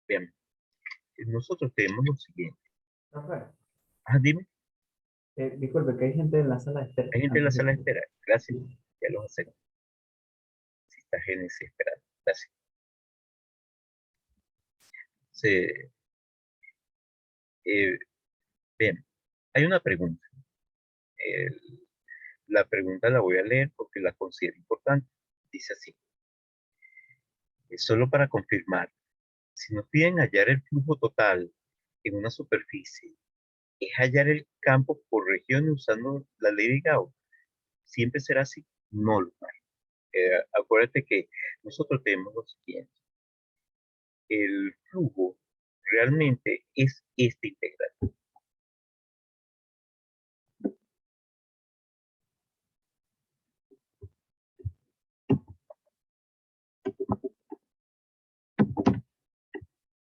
Bien, nosotros tenemos lo siguiente. Rafael, Dime, disculpe, que hay gente en la sala de espera. hay gente en la Antes de sala de que... espera. Gracias, Sí. ya los acepto. Si está Génesis esperando. Gracias. Se, eh, bien, hay una pregunta. El- la pregunta la voy a leer porque la considero importante. Dice así, es solo para confirmar, si nos piden hallar el flujo total en una superficie, ¿es hallar el campo por región usando la ley de Gauss? ¿Siempre será así? No lo hay. Acuérdate que nosotros tenemos lo siguiente. El flujo realmente es este integral.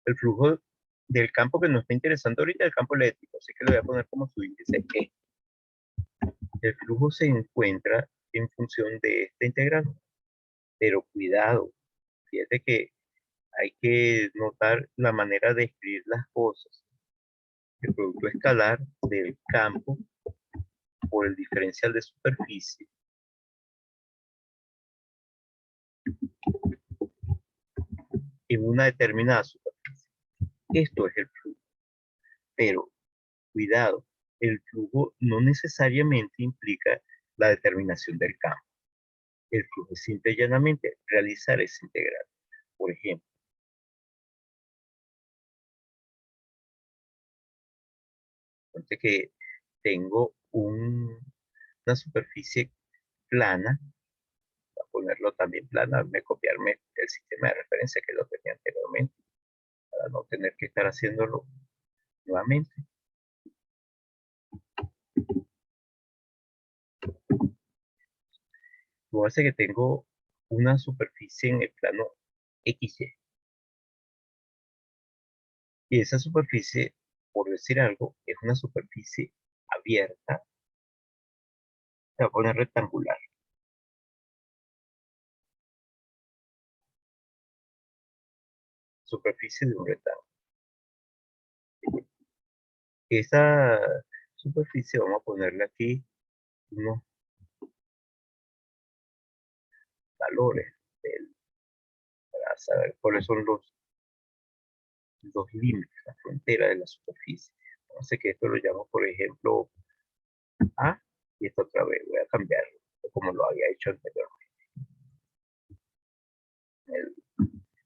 El flujo del campo que nos está interesando ahorita es el campo eléctrico, así que lo voy a poner como su índice E. El flujo se encuentra en función de esta integral, pero cuidado, fíjate que hay que notar la manera de escribir las cosas. El producto escalar del campo por el diferencial de superficie en una determinada superficie. Esto es el flujo. Pero, cuidado, el flujo no necesariamente implica la determinación del campo. El flujo es simple y llanamente realizar esa integral. Por ejemplo, ponte que tengo una superficie plana, voy a ponerlo también plana, me copiarme el sistema de referencia que lo tenía anteriormente, para no tener que estar haciéndolo nuevamente. Voy a hacer que tengo una superficie en el plano XY. Y esa superficie, por decir algo, es una superficie abierta. Se va a poner rectangular. Superficie de un rectángulo. Esa superficie vamos a ponerle aquí unos valores para saber cuáles son los límites, la frontera de la superficie. Vamos a hacer que esto lo llamo, por ejemplo, A, y esto otra vez voy a cambiarlo, como lo había hecho anteriormente, en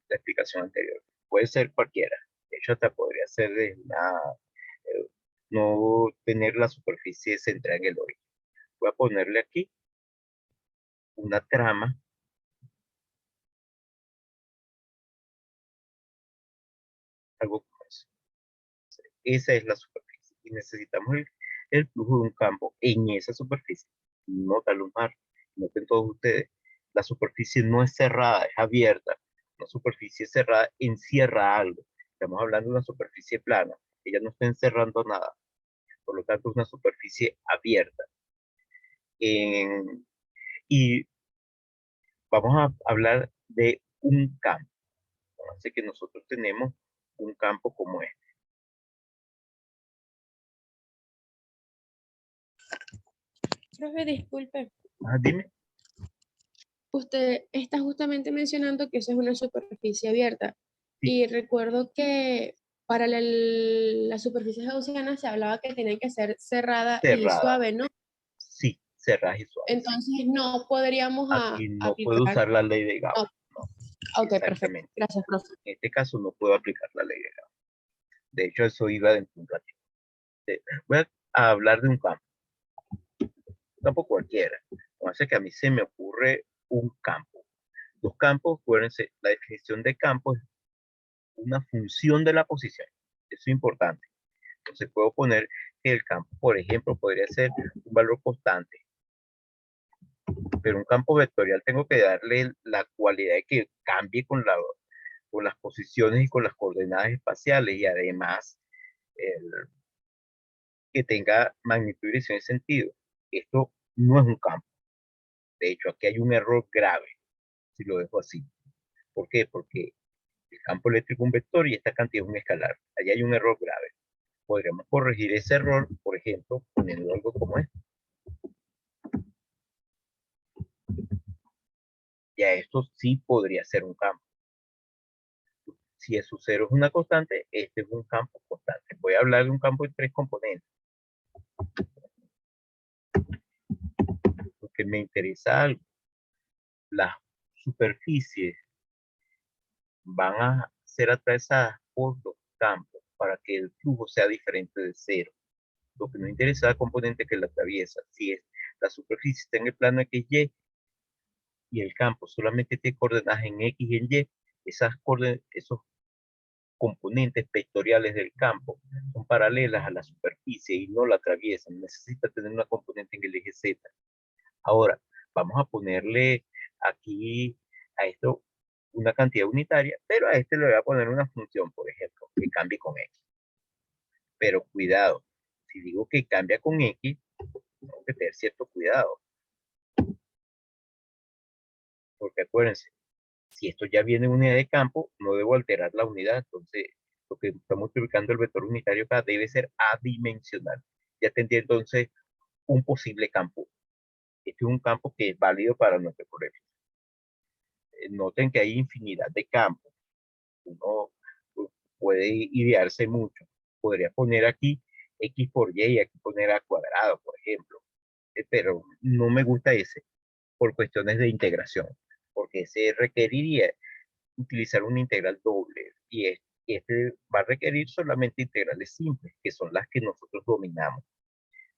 la explicación anterior. Puede ser cualquiera. De hecho, hasta podría ser de no tener la superficie centrada en el origen. Voy a ponerle aquí una trama, algo como eso. Esa es la superficie y necesitamos el flujo de un campo en esa superficie. Nótalo, Mar, noten todos ustedes, la superficie no es cerrada, es abierta. Una superficie cerrada encierra algo. Estamos hablando de una superficie plana, ella no está encerrando nada, por lo tanto es una superficie abierta. Y vamos a hablar de un campo. Así que nosotros tenemos un campo como este. Profe, disculpe, Dime. usted está justamente mencionando que eso es una superficie abierta Sí, y recuerdo que para las superficies gaussianas se hablaba que tenían que ser cerrada y cerrada. suave, ¿no? Sí, cerrada y suave. Sí. Entonces no podríamos Aquí no puedo aplicar. usar la ley de Gauss. No. No, Ok, perfecto. exactamente. Gracias, profe. En este caso no puedo aplicar la ley de Gauss. De hecho, eso iba dentro de un ratito. Voy a hablar de un campo cualquiera. Entonces que a mí se me ocurre un campo. Los campos, acuérdense, la definición de campo es una función de la posición. Eso es importante. Entonces puedo poner que el campo, por ejemplo, podría ser un valor constante. Pero un campo vectorial tengo que darle la cualidad de que cambie con las posiciones y con las coordenadas espaciales y además que tenga magnitud y dirección de sentido. Esto no es un campo. De hecho, aquí hay un error grave si lo dejo así. ¿Por qué? Porque el campo eléctrico un vector y esta cantidad es un escalar. Allí hay un error grave. Podríamos corregir ese error, por ejemplo, poniendo algo como esto. Ya esto sí podría ser un campo. Si su cero es una constante, este es un campo constante. Voy a hablar de un campo de 3 componentes. Porque me interesa algo. Las superficies van a ser atravesadas por los campos para que el flujo sea diferente de cero. Lo que nos interesa es el componente que la atraviesa. Si es la superficie está en el plano XY y el campo solamente tiene coordenadas en X y en Y, esos componentes vectoriales del campo son paralelas a la superficie y no la atraviesan. Necesita tener una componente en el eje Z. Ahora, vamos a ponerle aquí a esto una cantidad unitaria, pero a este le voy a poner una función, por ejemplo, que cambie con X. Pero cuidado, si digo que cambia con X, tengo que tener cierto cuidado. Porque acuérdense, si esto ya viene en unidad de campo, no debo alterar la unidad. Entonces, lo que estamos multiplicando el vector unitario acá debe ser adimensional. Ya tendría entonces un posible campo. Este es un campo que es válido para nuestro problema. Noten que hay infinidad de campos. Uno puede idearse mucho. Podría poner aquí X por Y y aquí poner A cuadrado, por ejemplo. Pero no me gusta ese por cuestiones de integración, porque se requeriría utilizar una integral doble y este va a requerir solamente integrales simples, que son las que nosotros dominamos.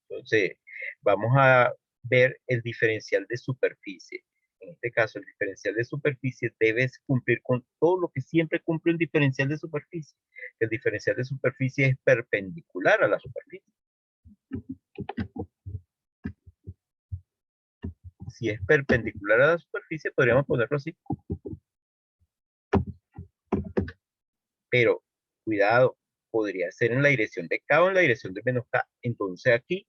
Entonces, vamos a ver el diferencial de superficie. En este caso, el diferencial de superficie debe cumplir con todo lo que siempre cumple un diferencial de superficie. El diferencial de superficie es perpendicular a la superficie. Si es perpendicular a la superficie, podríamos ponerlo así. Pero, cuidado, podría ser en la dirección de K o en la dirección de menos K. Entonces aquí,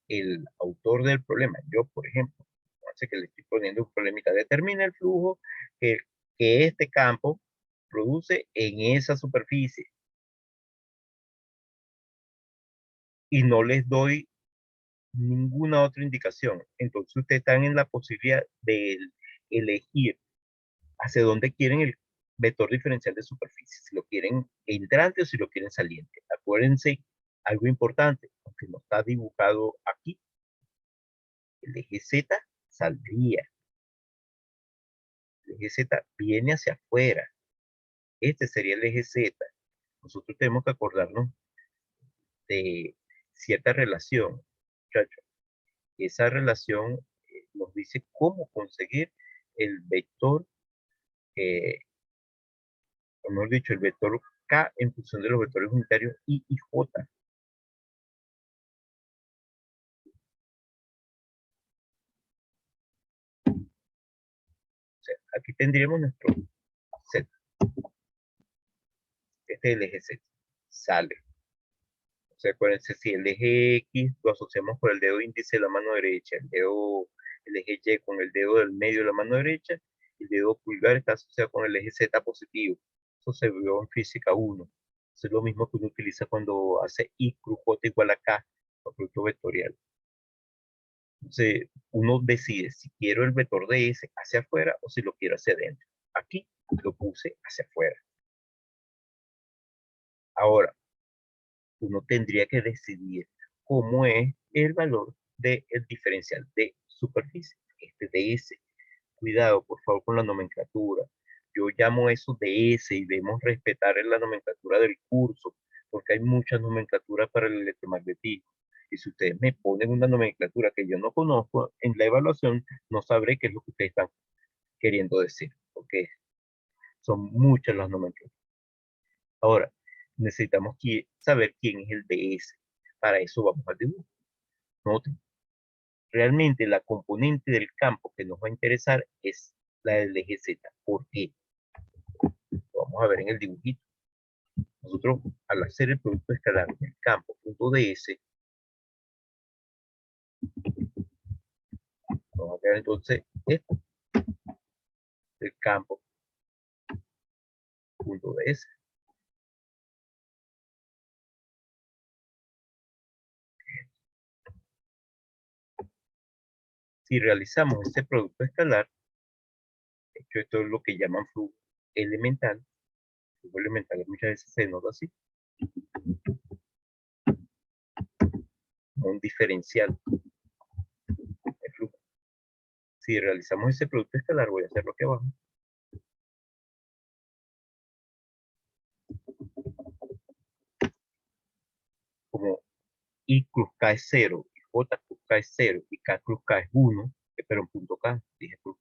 el autor del problema, yo por ejemplo, sé que le estoy poniendo un problemita, determina el flujo que este campo produce en esa superficie. Y no les doy ninguna otra indicación. Entonces ustedes están en la posibilidad de elegir hacia dónde quieren el vector diferencial de superficie, si lo quieren entrante o si lo quieren saliente. Acuérdense algo importante, aunque no está dibujado aquí, el eje Z saldría. El eje Z viene hacia afuera. Este sería el eje Z. Nosotros tenemos que acordarnos de cierta relación, muchachos. Esa relación nos dice cómo conseguir el vector, o mejor dicho, el vector K en función de los vectores unitarios I y J. O sea, aquí tendríamos nuestro Z. Este es el eje Z. Sale. O sea, acuérdense, si el eje X lo asociamos con el dedo índice de la mano derecha, el eje Y con el dedo del medio de la mano derecha, el dedo pulgar está asociado con el eje Z positivo. Eso se vio en física 1. Eso es lo mismo que uno utiliza cuando hace I cruz J igual a K, o producto vectorial. Entonces, uno decide si quiero el vector de S hacia afuera o si lo quiero hacia adentro. Aquí lo puse hacia afuera. Ahora, uno tendría que decidir cómo es el valor del diferencial de superficie, este de S. Cuidado, por favor, con la nomenclatura. Yo llamo eso de S y debemos respetar la nomenclatura del curso, porque hay muchas nomenclaturas para el electromagnetismo. Y si ustedes me ponen una nomenclatura que yo no conozco, en la evaluación no sabré qué es lo que ustedes están queriendo decir, porque son muchas las nomenclaturas. Ahora, necesitamos saber quién es el DS. Para eso vamos al dibujo. Noten, realmente la componente del campo que nos va a interesar es la del eje Z. ¿Por qué? Lo vamos a ver en el dibujito. Nosotros, al hacer el producto escalar del campo punto DS, vamos a ver entonces esto, el campo punto DS. Si realizamos este producto escalar, de hecho esto es lo que llaman flujo elemental. Flujo elemental muchas veces se denota así, como un diferencial de flujo. Si realizamos ese producto escalar, voy a hacer lo que abajo. Como I cruz K es 0, y J cruz K es 0, y K cruz K es 1, pero en punto K, dije cruz,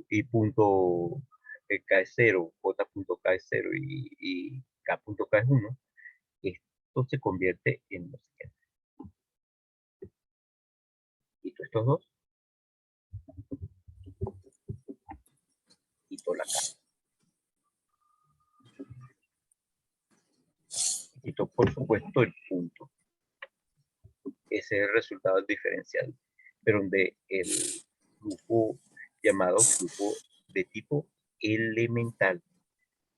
y punto K es 0, J punto K es 0 y K punto K es 1, esto se convierte en lo siguiente. Quito estos dos, quito la K. Quito, por supuesto, el punto. Ese es el resultado del diferencial, pero donde el flujo llamado flujo de tipo elemental.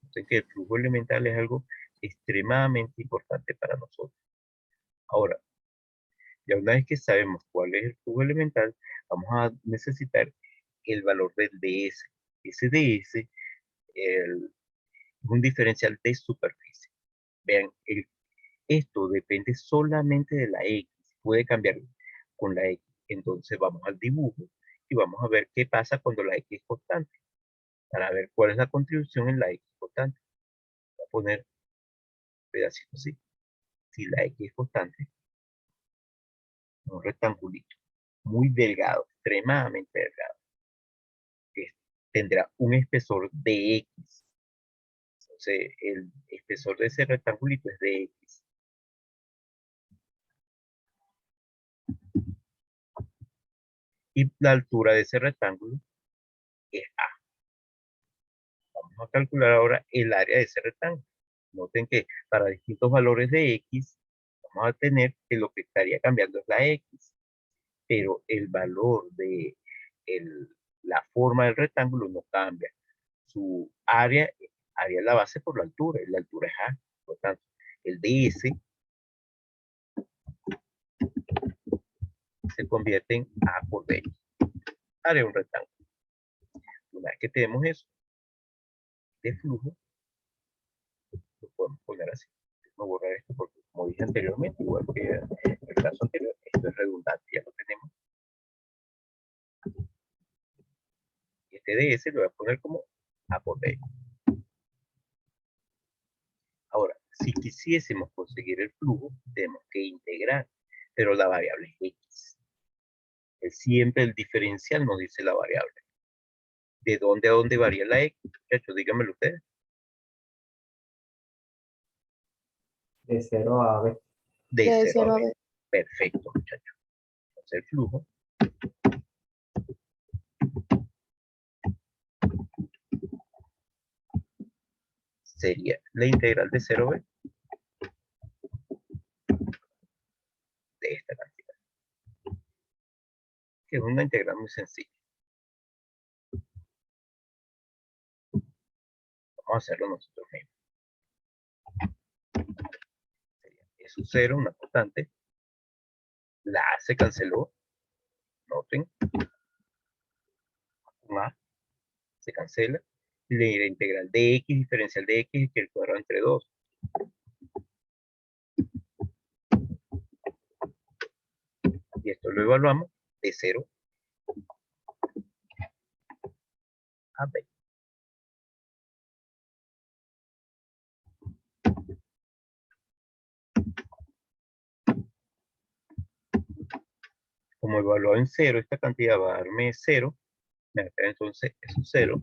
Entonces, que el flujo elemental es algo extremadamente importante para nosotros. Ahora, ya una vez que sabemos cuál es el flujo elemental, vamos a necesitar el valor del DS. Ese DS es un diferencial de superficie. Vean, esto depende solamente de la X. Puede cambiar con la X. Entonces vamos al dibujo y vamos a ver qué pasa cuando la X es constante. Para ver cuál es la contribución en la X constante. Voy a poner un pedacito así. Si la X es constante, un rectangulito muy delgado, extremadamente delgado, que tendrá un espesor de X. Entonces el espesor de ese rectangulito es de X. Y la altura de ese rectángulo es A. Vamos a calcular ahora el área de ese rectángulo. Noten que para distintos valores de X, vamos a tener que lo que estaría cambiando es la X. Pero el valor de la forma del rectángulo no cambia. Su área es la base por la altura, y la altura es A. Por lo tanto, el DS se convierte en A por B. Área de un rectángulo. Una vez que tenemos eso de flujo, lo podemos poner así. No borrar esto porque, como dije anteriormente, igual que en el caso anterior, esto es redundante, ya lo tenemos. Y este DS lo voy a poner como A por B. Ahora, si quisiésemos conseguir el flujo, tenemos que integrar, pero la variable es X. Siempre el diferencial nos dice la variable. ¿De dónde a dónde varía la X? Muchachos, díganmelo ustedes. De 0 a B. De De 0 0 a a B. B. Perfecto, muchachos. Entonces el flujo sería la integral de 0 a B de esta cantidad. Que es una integral muy sencilla. Vamos a hacerlo nosotros mismos. Sería E sub 0, una constante. La A se canceló. Noten. Un A se cancela. La integral de X, diferencial de X, es que el cuadrado entre 2. Y esto lo evaluamos de 0 a B. Como evaluado en 0, esta cantidad va a darme 0. Entonces es un 0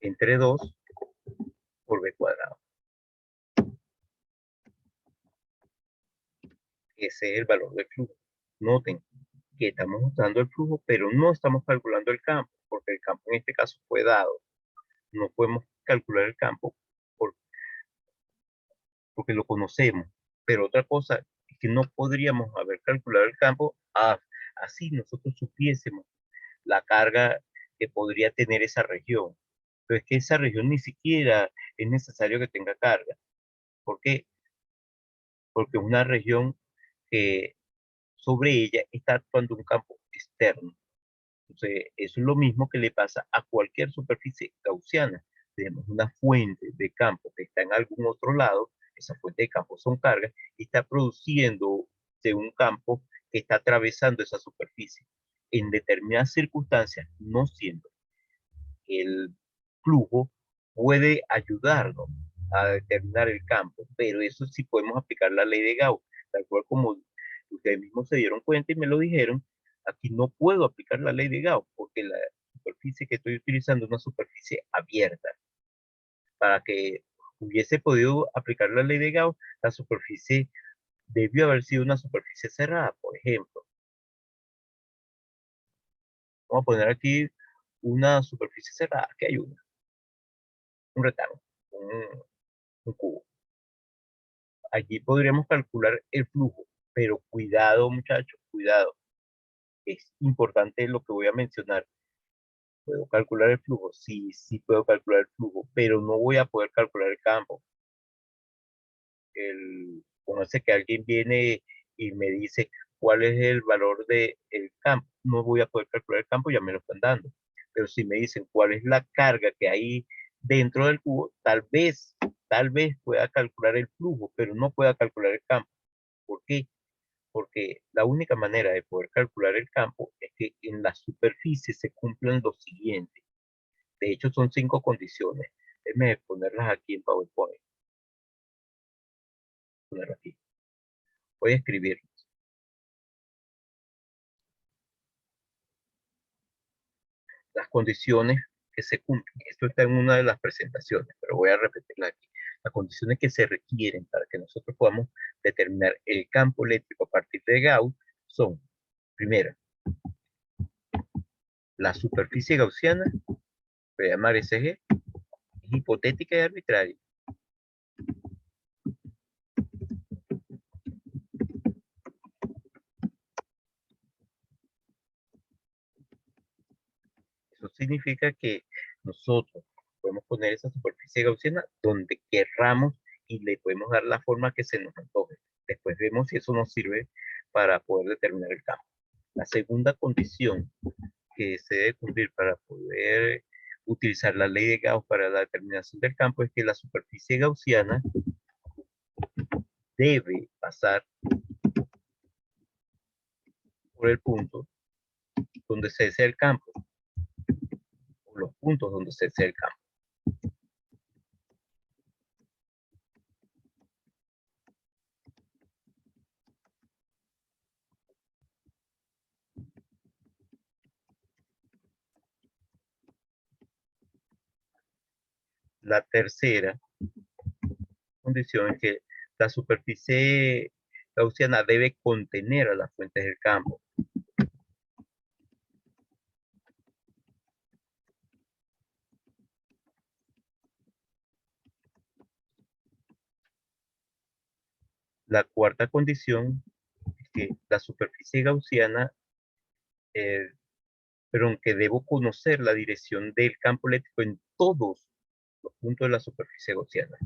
entre 2 por B cuadrado. Ese es el valor del flujo. Noten que estamos usando el flujo, pero no estamos calculando el campo, porque el campo en este caso fue dado. No podemos calcular el campo porque lo conocemos. Pero otra cosa es que no podríamos haber calculado el campo así nosotros supiésemos la carga que podría tener esa región. pero es que esa región ni siquiera es necesario que tenga carga. ¿Por qué? Porque es una región que sobre ella está actuando un campo externo. Entonces, eso es lo mismo que le pasa a cualquier superficie gaussiana. Tenemos una fuente de campo que está en algún otro lado, esa fuente de campo son cargas, y está produciendo de un campo que está atravesando esa superficie. En determinadas circunstancias, no siendo el flujo puede ayudarnos a determinar el campo, pero eso sí podemos aplicar la ley de Gauss, tal cual como ustedes mismos se dieron cuenta y me lo dijeron. Aquí no puedo aplicar la ley de Gauss porque la superficie que estoy utilizando es una superficie abierta. Para que hubiese podido aplicar la ley de Gauss, la superficie debió haber sido una superficie cerrada, por ejemplo. Vamos a poner aquí una superficie cerrada, que hay una, un rectángulo, un cubo. Allí podríamos calcular el flujo, pero cuidado muchachos, cuidado. Es importante lo que voy a mencionar. ¿Puedo calcular el flujo? Sí, sí puedo calcular el flujo, pero no voy a poder calcular el campo. Póngase que alguien viene y me dice cuál es el valor del campo. No voy a poder calcular el campo, ya me lo están dando. Pero si me dicen cuál es la carga que hay dentro del cubo, tal vez pueda calcular el flujo, pero no pueda calcular el campo. ¿Por qué? Porque la única manera de poder calcular el campo es que en la superficie se cumplan lo siguiente. De hecho, son 5 condiciones. Déjenme ponerlas aquí en PowerPoint. Ponerlas aquí. Voy a escribir. Las condiciones que se cumplen. Esto está en una de las presentaciones, pero voy a repetirla aquí. Las condiciones que se requieren para que nosotros podamos determinar el campo eléctrico a partir de Gauss son, primero, la superficie gaussiana, voy a llamar SG, es hipotética y arbitraria. Eso significa que nosotros podemos poner esa superficie gaussiana donde querramos y le podemos dar la forma que se nos antoje. Después vemos si eso nos sirve para poder determinar el campo. La segunda condición que se debe cumplir para poder utilizar la ley de Gauss para la determinación del campo es que la superficie gaussiana debe pasar por el punto donde se desea el campo, o los puntos donde se desea el campo. La tercera condición es que la superficie gaussiana debe contener a las fuentes del campo. La cuarta condición es que la superficie gaussiana, pero aunque debo conocer la dirección del campo eléctrico en todos los puntos de la superficie gaussiana.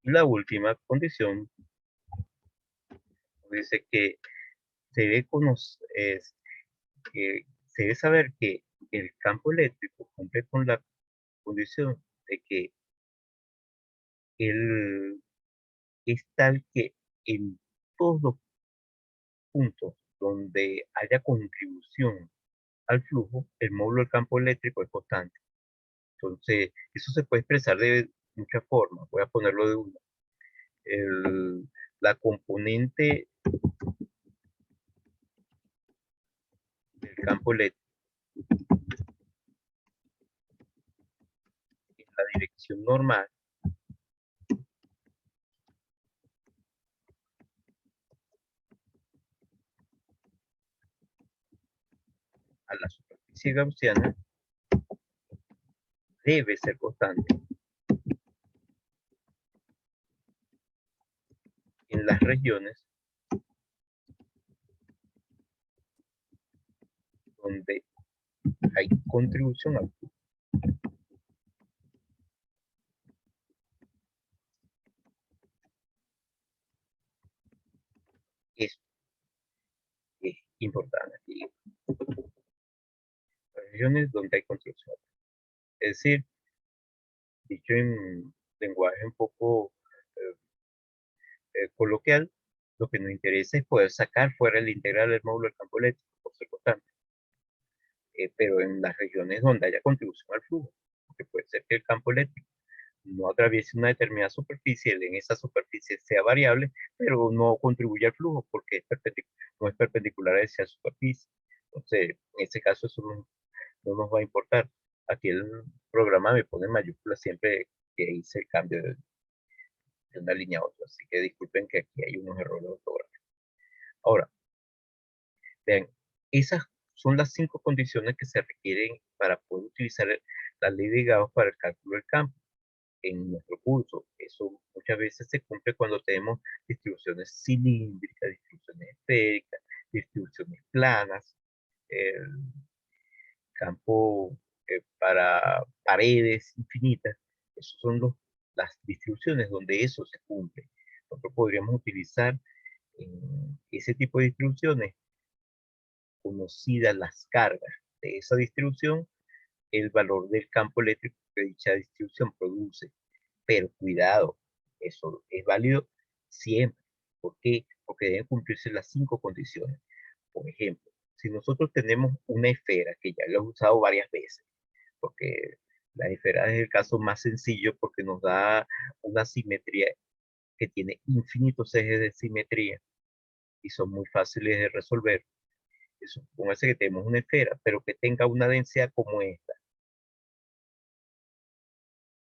Y la última condición dice que se debe conocer, que se debe saber que el campo eléctrico cumple con la condición de que él es tal que en todos los puntos donde haya contribución al flujo, el módulo del campo eléctrico es constante. Entonces, eso se puede expresar de muchas formas. Voy a ponerlo de una. La componente del campo eléctrico en la dirección normal a la superficie gaussiana debe ser constante en las regiones donde hay contribución al flujo. Esto es importante aquí. Las regiones donde hay contribución. Es decir, dicho en lenguaje un poco coloquial, lo que nos interesa es poder sacar fuera el integral del módulo del campo eléctrico por ser constante. Pero en las regiones donde haya contribución al flujo, porque puede ser que el campo eléctrico no atraviese una determinada superficie, en esa superficie sea variable, pero no contribuye al flujo porque no es perpendicular a esa superficie. Entonces, en ese caso eso no nos va a importar. Aquí el programa me pone en mayúscula siempre que hice el cambio de una línea a otra, así que disculpen que aquí hay unos errores ortográficos. Ahora, vean, esas son las 5 condiciones que se requieren para poder utilizar la ley de Gauss para el cálculo del campo en nuestro curso. Eso muchas veces se cumple cuando tenemos distribuciones cilíndricas, distribuciones esféricas, distribuciones planas, el campo para paredes infinitas. Esas son las distribuciones donde eso se cumple. Nosotros podríamos utilizar ese tipo de distribuciones conocidas las cargas de esa distribución, el valor del campo eléctrico que dicha distribución produce. Pero cuidado, eso es válido siempre. ¿Por qué? Porque deben cumplirse las 5 condiciones. Por ejemplo, si nosotros tenemos una esfera, que ya lo he usado varias veces, porque la esfera es el caso más sencillo porque nos da una simetría que tiene infinitos ejes de simetría y son muy fáciles de resolver. Supóngase que tenemos una esfera, pero que tenga una densidad como esta.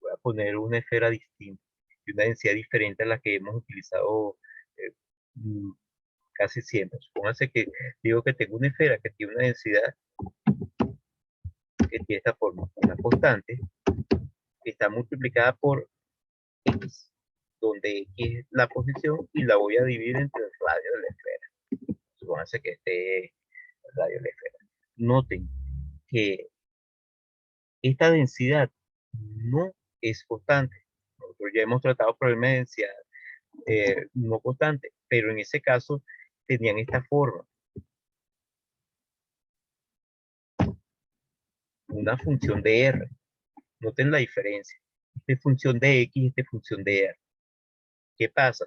Voy a poner una esfera distinta y una densidad diferente a la que hemos utilizado eh, mm, casi siempre. Supóngase que digo que tengo una esfera que tiene una densidad que tiene esta forma, una constante, que está multiplicada por x, donde x es la posición y la voy a dividir entre el radio de la esfera. Supóngase que este es el radio de la esfera. Noten que esta densidad no es constante. Nosotros ya hemos tratado problemas de densidad no constante, pero en ese caso tenían esta forma. Una función de R. Noten la diferencia. Esta es función de X, esta es función de R. ¿Qué pasa?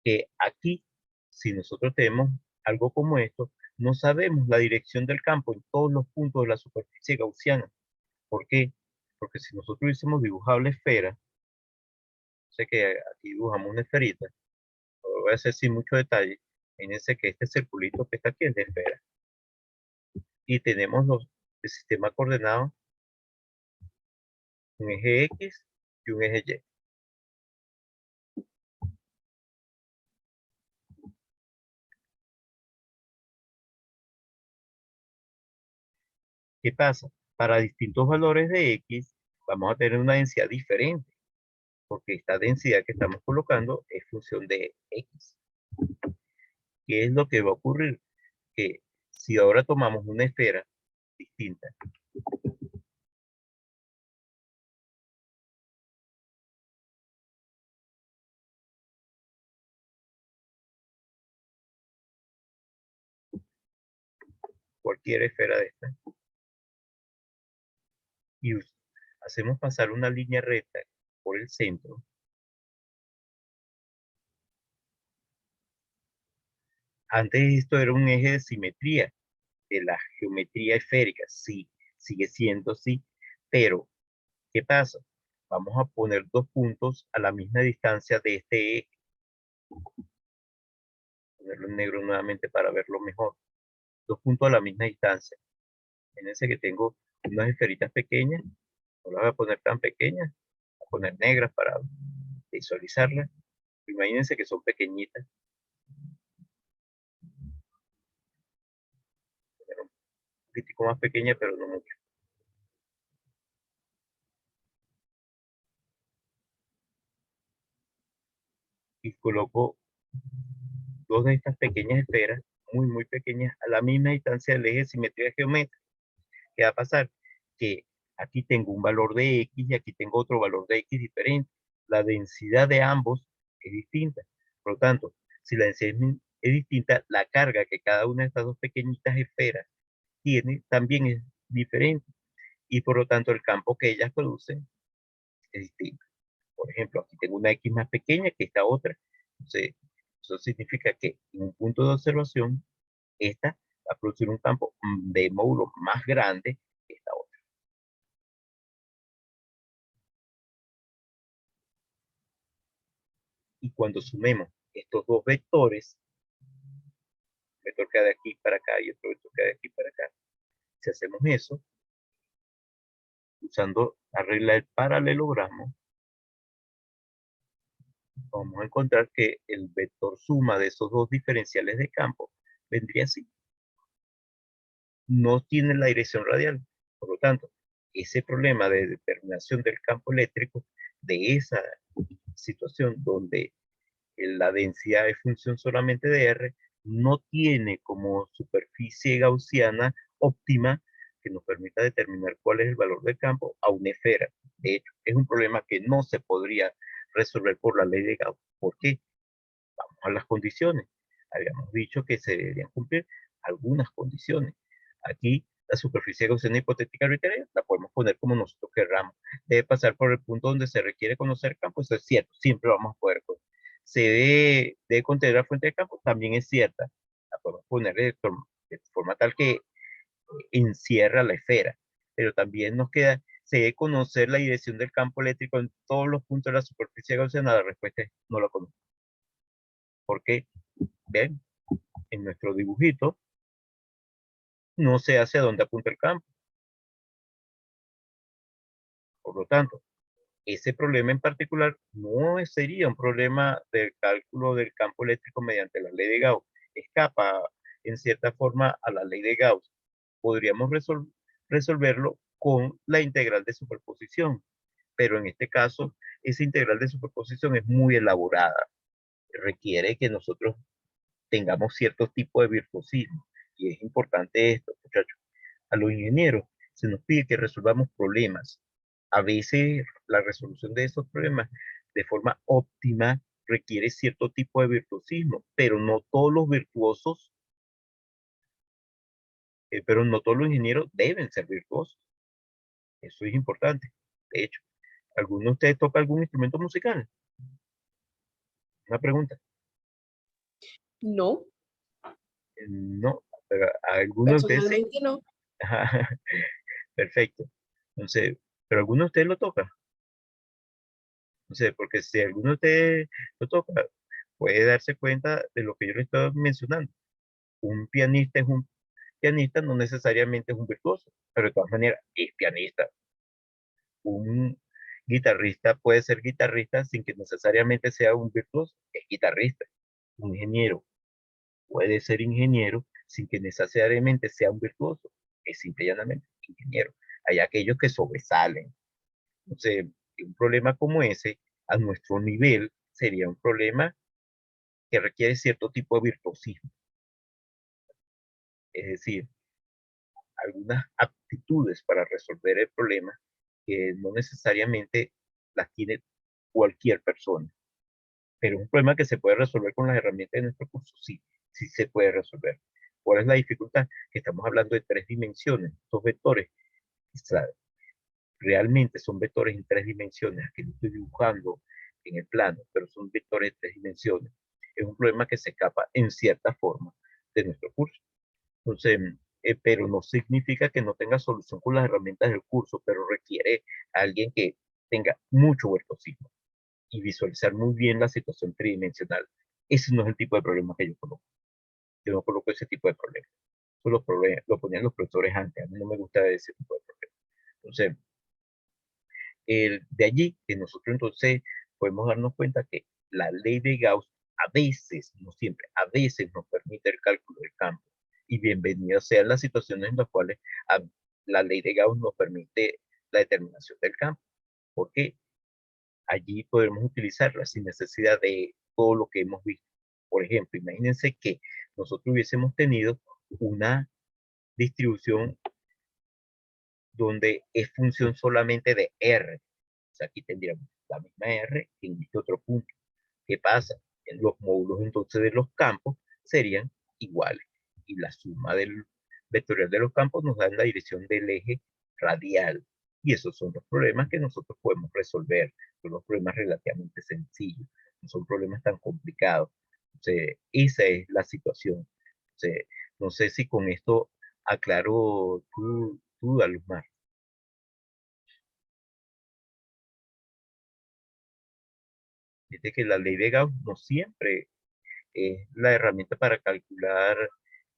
Que aquí, si nosotros tenemos algo como esto, no sabemos la dirección del campo en todos los puntos de la superficie gaussiana. ¿Por qué? Porque si nosotros hubiésemos dibujado la esfera, sé que aquí dibujamos una esferita, no lo voy a hacer sin mucho detalle, fíjense que este circulito que está aquí es de esfera. Y tenemos el sistema coordenado, un eje X y un eje Y. ¿Qué pasa? Para distintos valores de X vamos a tener una densidad diferente, porque esta densidad que estamos colocando es función de X. ¿Qué es lo que va a ocurrir? Que si ahora tomamos una esfera distinta, cualquier esfera de esta, y hacemos pasar una línea recta por el centro, antes esto era un eje de simetría de la geometría esférica, sí, sigue siendo así, pero ¿qué pasa? Vamos a poner 2 puntos a la misma distancia de este eje. Ponerlo en negro nuevamente para verlo mejor. 2 puntos a la misma distancia. Fíjense que tengo unas esferitas pequeñas, no las voy a poner tan pequeñas, voy a poner negras para visualizarlas. Imagínense que son pequeñitas. poquitico más pequeña, pero no mucho. Y coloco dos de estas pequeñas esferas, muy pequeñas, a la misma distancia del eje de simetría geométrica. ¿Qué va a pasar? Que aquí tengo un valor de X y aquí tengo otro valor de X diferente. La densidad de ambos es distinta. Por lo tanto, si la densidad es distinta, la carga que cada una de estas dos pequeñitas esferas tiene también es diferente. Y por lo tanto, el campo que ellas producen es distinto. Por ejemplo, aquí tengo una X más pequeña que esta otra. Entonces, eso significa que en un punto de observación, esta va a producir un campo de módulo más grande que esta otra. Y cuando sumemos estos dos vectores, un vector que va de aquí para acá y otro vector que va de aquí para acá, si hacemos eso, usando la regla del paralelogramo, vamos a encontrar que el vector suma de esos dos diferenciales de campo vendría así. No tiene la dirección radial. Por lo tanto, ese problema de determinación del campo eléctrico, de esa situación donde la densidad es función solamente de R, no tiene como superficie gaussiana óptima que nos permita determinar cuál es el valor del campo a una esfera. De hecho, es un problema que no se podría resolver por la ley de Gauss. ¿Por qué? Vamos a las condiciones. Habíamos dicho que se deberían cumplir algunas condiciones. Aquí, la superficie gaussiana hipotética arbitraria la podemos poner como nosotros querramos. Debe pasar por el punto donde se requiere conocer campo, eso es cierto, siempre vamos a poder conocer. Se debe contener la fuente de campo, también es cierta. La podemos poner de forma tal que encierra la esfera, pero también nos queda, se debe conocer la dirección del campo eléctrico en todos los puntos de la superficie gaussiana. La respuesta es no lo conozco. Porque, ven, en nuestro dibujito no se hace a dónde apunta el campo. Por lo tanto, ese problema en particular no sería un problema del cálculo del campo eléctrico mediante la ley de Gauss. Escapa en cierta forma a la ley de Gauss. Podríamos resolverlo con la integral de superposición, pero en este caso esa integral de superposición es muy elaborada. Requiere que nosotros tengamos cierto tipo de virtuosismo. Y es importante esto, muchachos. A los ingenieros se nos pide que resolvamos problemas. A veces la resolución de esos problemas de forma óptima requiere cierto tipo de virtuosismo, pero no todos los ingenieros deben ser virtuosos. Eso es importante. De hecho, ¿alguno de ustedes toca algún instrumento musical? Una pregunta. No, No, pero alguno de ustedes sí. personalmente no. Perfecto. Entonces, ¿pero alguno de ustedes lo toca? No sé, porque si alguno de ustedes lo toca, puede darse cuenta de lo que yo le estoy mencionando. Un pianista es un pianista, no necesariamente es un virtuoso, pero de todas maneras es pianista. Un guitarrista puede ser guitarrista sin que necesariamente sea un virtuoso, es guitarrista. Un ingeniero puede ser ingeniero sin que necesariamente sea un virtuoso, es simple y llanamente ingeniero. Hay aquellos que sobresalen. Entonces, un problema como ese, a nuestro nivel, sería un problema que requiere cierto tipo de virtuosismo. Es decir, algunas aptitudes para resolver el problema que no necesariamente las tiene cualquier persona. Pero es un problema que se puede resolver con las herramientas de nuestro curso. Sí, sí se puede resolver. ¿Cuál es la dificultad? Que estamos hablando de 3 dimensiones. Estos vectores, realmente son vectores en 3 dimensiones, que no estoy dibujando en el plano, pero son vectores de 3 dimensiones. Es un problema que se escapa en cierta forma de nuestro curso. Entonces, pero no significa que no tenga solución con las herramientas del curso, pero requiere a alguien que tenga mucho virtuosismo y visualizar muy bien la situación tridimensional. Ese no es el tipo de problema que yo coloco. Yo no coloco ese tipo de problemas. Eso lo ponían los profesores antes. A mí no me gusta ese tipo de problemas. Entonces, de allí que nosotros entonces podemos darnos cuenta que la ley de Gauss a veces, no siempre, a veces nos permite el cálculo del campo y bienvenidas sean las situaciones en las cuales la ley de Gauss nos permite la determinación del campo, porque allí podemos utilizarla sin necesidad de todo lo que hemos visto. Por ejemplo, imagínense que nosotros hubiésemos tenido una distribución donde es función solamente de R. O sea, aquí tendríamos la misma R en este otro punto. ¿Qué pasa? En los módulos entonces de los campos serían iguales. Y la suma del vectorial de los campos nos da la dirección del eje radial. Y esos son los problemas que nosotros podemos resolver. Son los problemas relativamente sencillos. No son problemas tan complicados. Entonces, esa es la situación. Entonces, no sé si con esto aclaro tu duda, Luzmar. Dice que la ley de Gauss no siempre es la herramienta para calcular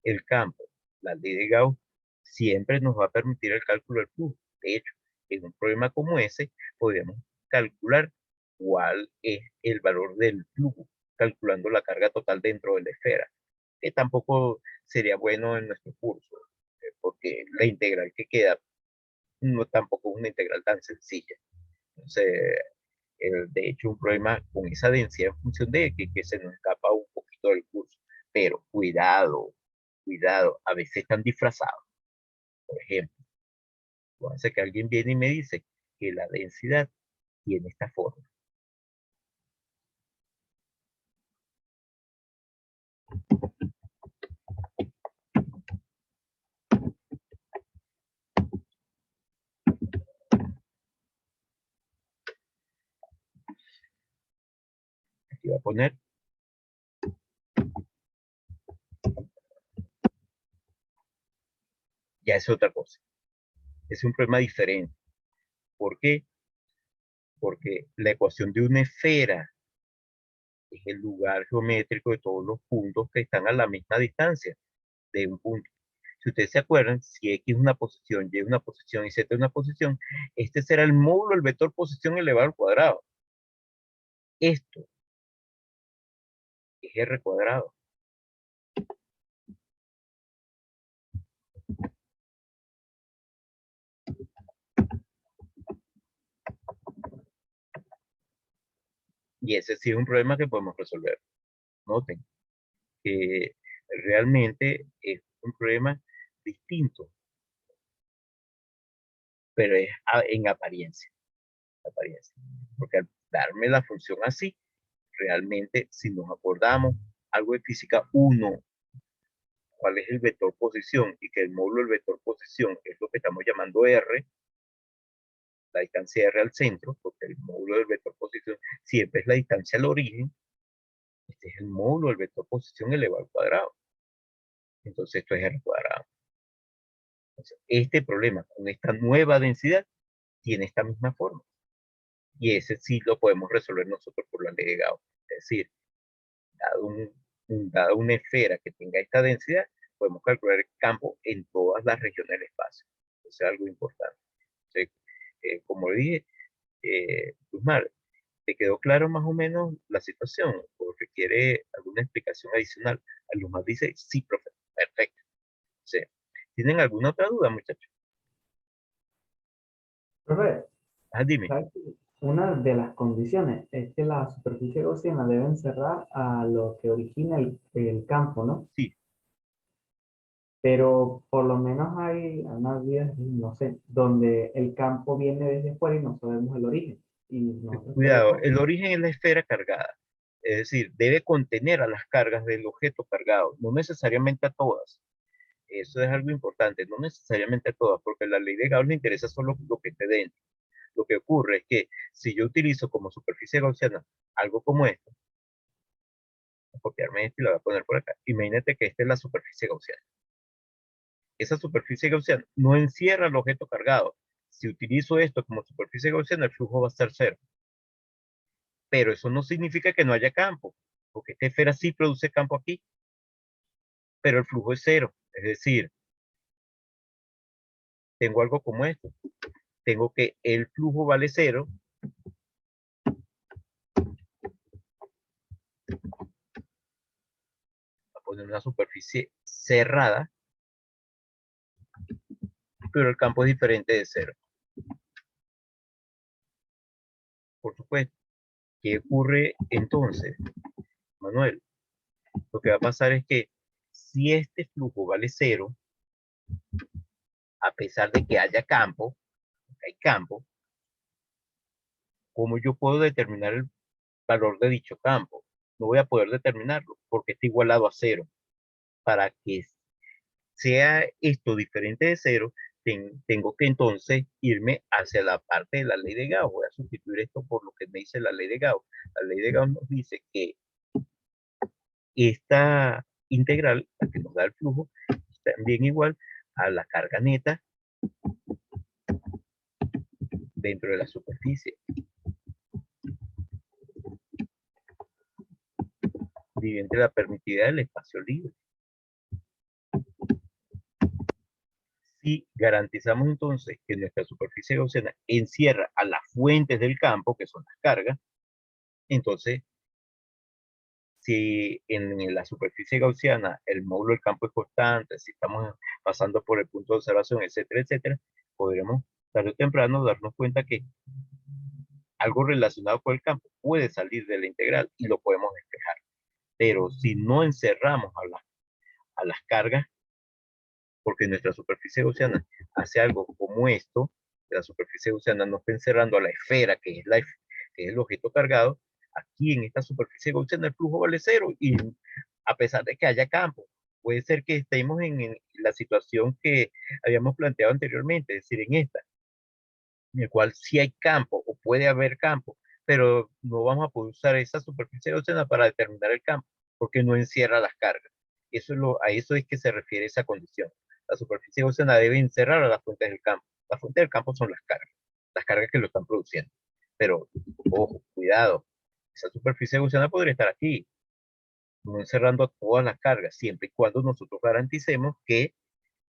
el campo. La ley de Gauss siempre nos va a permitir el cálculo del flujo. De hecho, en un problema como ese, podríamos calcular cuál es el valor del flujo, calculando la carga total dentro de la esfera, que tampoco sería bueno en nuestro curso, porque la integral que queda no tampoco es una integral tan sencilla. Entonces, de hecho, un problema con esa densidad en función de que se nos escapa un poquito del curso. Pero cuidado, cuidado, a veces están disfrazados. Por ejemplo, hace que alguien viene y me dice que la densidad tiene esta forma. Aquí voy a poner. Ya es otra cosa. Es un problema diferente. ¿Por qué? Porque la ecuación de una esfera es el lugar geométrico de todos los puntos que están a la misma distancia de un punto. Si ustedes se acuerdan, si X es una posición, Y es una posición y Z es una posición, este será el módulo del vector posición elevado al cuadrado. Esto es R cuadrado. Y ese sí es un problema que podemos resolver. Noten que realmente es un problema distinto, pero es en apariencia. Porque al darme la función así, realmente si nos acordamos algo de física 1, cuál es el vector posición y que el módulo del vector posición es lo que estamos llamando R, la distancia R al centro, porque el módulo del vector posición siempre es la distancia al origen. Este es el módulo del vector posición elevado al cuadrado. Entonces esto es R cuadrado. Entonces, este problema con esta nueva densidad tiene esta misma forma. Y ese sí lo podemos resolver nosotros por la ley de Gauss. Es decir, dado una esfera que tenga esta densidad, podemos calcular el campo en todas las regiones del espacio. Eso es algo importante. Entonces, como dije, Luzmar, ¿te quedó claro más o menos la situación? ¿O requiere alguna explicación adicional? Luzmar dice, sí, profe, perfecto. Sí. ¿Tienen alguna otra duda, muchachos? Profe, Dime. ¿sabe qué? Una de las condiciones es que la superficie gaussiana debe encerrar a lo que origina el campo, ¿no? Sí, Pero por lo menos hay unas vías, no sé, donde el campo viene desde fuera y no sabemos el origen. Y nosotros cuidado, queremos, el origen es la esfera cargada. Es decir, debe contener a las cargas del objeto cargado, no necesariamente a todas. Eso es algo importante, no necesariamente a todas, porque la ley de Gauss le interesa solo lo que esté dentro. Lo que ocurre es que si yo utilizo como superficie gaussiana algo como esto, voy a copiarme esto y la voy a poner por acá. Imagínate que esta es la superficie gaussiana. Esa superficie gaussiana no encierra el objeto cargado. Si utilizo esto como superficie gaussiana, el flujo va a ser cero. Pero eso no significa que no haya campo, porque esta esfera sí produce campo aquí, pero el flujo es cero. Es decir, tengo algo como esto. Tengo que el flujo vale cero. Voy a poner una superficie cerrada pero el campo es diferente de cero. Por supuesto. ¿Qué ocurre entonces, Manuel? Lo que va a pasar es que si este flujo vale cero, a pesar de que haya campo, hay campo, ¿cómo yo puedo determinar el valor de dicho campo? No voy a poder determinarlo porque está igualado a cero. Para que sea esto diferente de cero, tengo que entonces irme hacia la parte de la ley de Gauss. Voy a sustituir esto por lo que me dice la ley de Gauss. La ley de Gauss nos dice que esta integral, la que nos da el flujo, es también igual a la carga neta dentro de la superficie, dividido entre la permitida del espacio libre. Si garantizamos entonces que nuestra superficie gaussiana encierra a las fuentes del campo, que son las cargas, entonces, si en la superficie gaussiana el módulo del campo es constante, si estamos pasando por el punto de observación, etcétera, etcétera, podremos tarde o temprano darnos cuenta que algo relacionado con el campo puede salir de la integral y lo podemos despejar. Pero si no encerramos a las cargas, porque nuestra superficie gaussiana hace algo como esto, la superficie gaussiana no está encerrando a la esfera, que es el objeto cargado, aquí en esta superficie gaussiana el flujo vale cero, y a pesar de que haya campo, puede ser que estemos en la situación que habíamos planteado anteriormente, es decir, en esta, en el cual sí hay campo, o puede haber campo, pero no vamos a poder usar esa superficie gaussiana para determinar el campo, porque no encierra las cargas. A eso es que se refiere esa condición. La superficie gaussiana debe encerrar a las fuentes del campo. Las fuentes del campo son las cargas que lo están produciendo. Pero, ojo, cuidado, esa superficie gaussiana podría estar aquí, no encerrando todas las cargas, siempre y cuando nosotros garanticemos que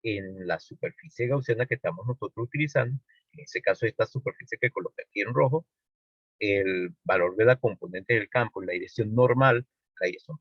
en la superficie gaussiana que estamos nosotros utilizando, en ese caso esta superficie que coloqué aquí en rojo, el valor de la componente del campo en la dirección normal, la dirección